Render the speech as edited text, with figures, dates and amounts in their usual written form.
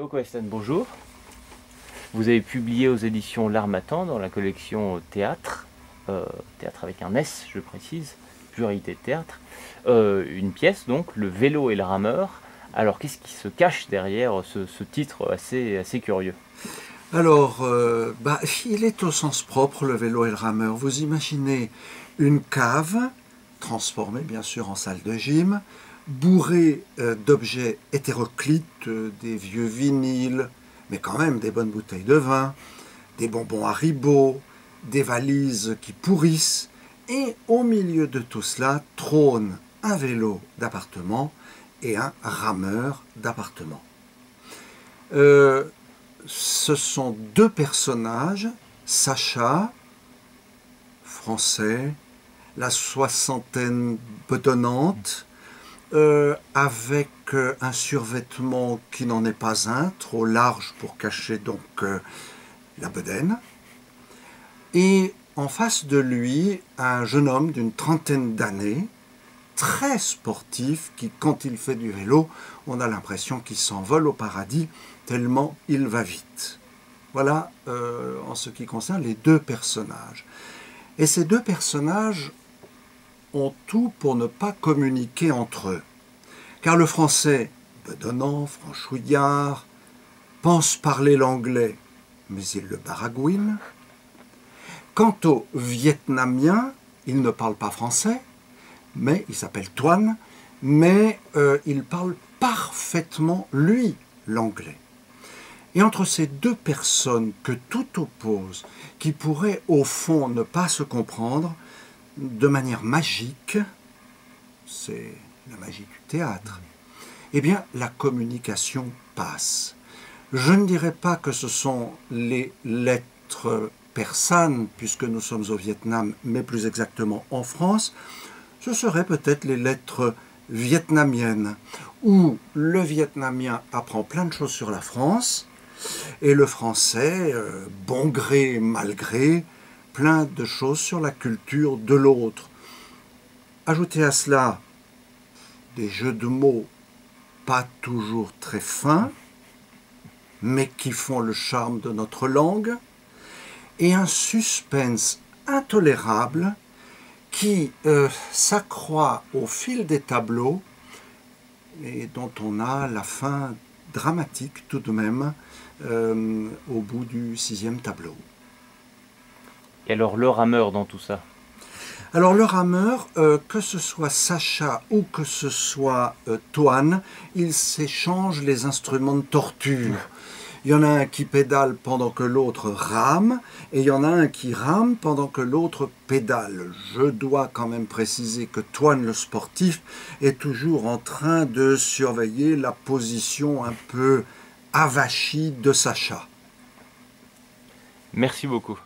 Coesten, bonjour. Vous avez publié aux éditions L'Harmattan dans la collection Théâtre, théâtre avec un S, je précise, pluralité de théâtre, une pièce donc, Le vélo et le rameur. Alors qu'est-ce qui se cache derrière ce titre assez curieux? Alors, il est au sens propre, le vélo et le rameur. Vous imaginez une cave, transformée bien sûr en salle de gym, bourrée d'objets hétéroclites, des vieux vinyles, mais quand même des bonnes bouteilles de vin, des bonbons Haribo, des valises qui pourrissent, et au milieu de tout cela trône un vélo d'appartement et un rameur d'appartement. Ce sont deux personnages, Sacha, français, la soixantaine bedonnante, avec un survêtement qui n'en est pas un, trop large pour cacher donc la bedaine. Et en face de lui, un jeune homme d'une trentaine d'années, très sportif, qui quand il fait du vélo, on a l'impression qu'il s'envole au paradis, tellement il va vite. Voilà en ce qui concerne les deux personnages. Et ces deux personnages ont tout pour ne pas communiquer entre eux. Car le français, bedonnant, franchouillard, pense parler l'anglais, mais il le baragouine. Quant au vietnamien, il ne parle pas français, mais il s'appelle Toine, mais il parle parfaitement, lui, l'anglais. Et entre ces deux personnes que tout oppose, qui pourraient au fond ne pas se comprendre, de manière magique, c'est la magie du théâtre, eh bien la communication passe. Je ne dirais pas que ce sont les lettres persanes, puisque nous sommes au Vietnam, mais plus exactement en France, ce seraient peut-être les lettres vietnamiennes, où le vietnamien apprend plein de choses sur la France, et le français, bon gré, mal gré, plein de choses sur la culture de l'autre. Ajoutez à cela des jeux de mots pas toujours très fins, mais qui font le charme de notre langue, et un suspense intolérable qui s'accroît au fil des tableaux et dont on a la fin dramatique tout de même au bout du 6e tableau. Et alors le rameur dans tout ça? Alors le rameur, que ce soit Sacha ou que ce soit Toine, ils s'échangent les instruments de torture. Il y en a un qui pédale pendant que l'autre rame, et il y en a un qui rame pendant que l'autre pédale. Je dois quand même préciser que Toine le sportif est toujours en train de surveiller la position un peu avachie de Sacha. Merci beaucoup.